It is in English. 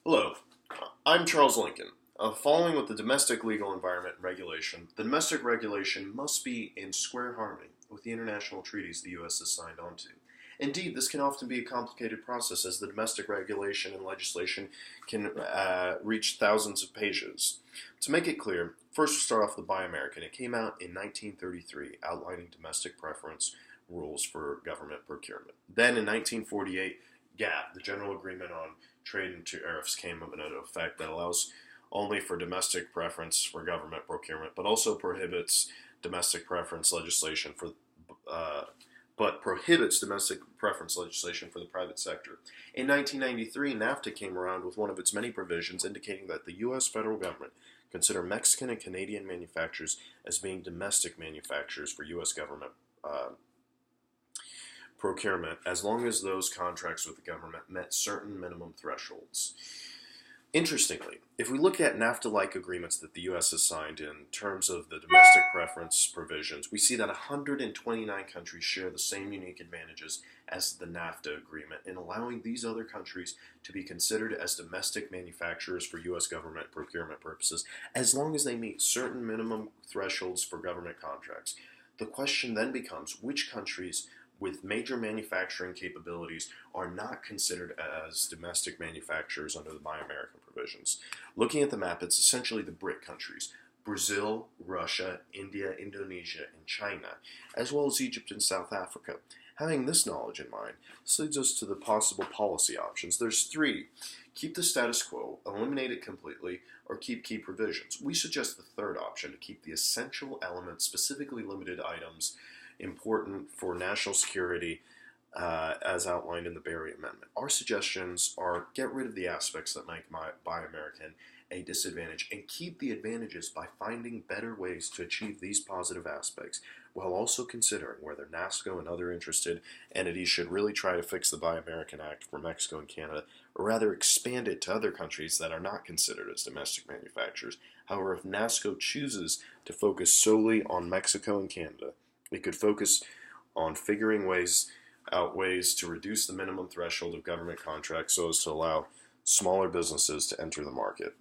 Hello, I'm Charles Lincoln. Following with the domestic legal environment and regulation, the domestic regulation must be in square harmony with the international treaties the U.S. has signed onto. Indeed, this can often be a complicated process as the domestic regulation and legislation can reach thousands of pages. To make it clear, first we'll start off with the Buy American. It came out in 1933, outlining domestic preference rules for government procurement. Then in 1948, GATT, the General Agreement on Trade and Tariffs, came into effect that allows only for domestic preference for government procurement, but also prohibits domestic preference legislation for uh, prohibits domestic preference legislation for the private sector. In 1993, NAFTA came around with one of its many provisions indicating that the U.S. federal government consider Mexican and Canadian manufacturers as being domestic manufacturers for U.S. government procurement as long as those contracts with the government met certain minimum thresholds. Interestingly, if we look at NAFTA-like agreements that the U.S. has signed in terms of the domestic preference provisions, we see that 129 countries share the same unique advantages as the NAFTA agreement in allowing these other countries to be considered as domestic manufacturers for U.S. government procurement purposes as long as they meet certain minimum thresholds for government contracts. The question then becomes which countries with major manufacturing capabilities are not considered as domestic manufacturers under the Buy American provisions. Looking at the map, it's essentially the BRIC countries: Brazil, Russia, India, Indonesia, and China, as well as Egypt and South Africa. Having this knowledge in mind, this leads us to the possible policy options. There's three: keep the status quo, eliminate it completely, or keep key provisions. We suggest the third option, to keep the essential elements, specifically limited items, important for national security as outlined in the Berry Amendment. Our suggestions are get rid of the aspects that make Buy American a disadvantage and keep the advantages by finding better ways to achieve these positive aspects while also considering whether NASCO and other interested entities should really try to fix the Buy American Act for Mexico and Canada, or rather expand it to other countries that are not considered as domestic manufacturers. However, if NASCO chooses to focus solely on Mexico and Canada, we could focus on figuring out ways to reduce the minimum threshold of government contracts so as to allow smaller businesses to enter the market.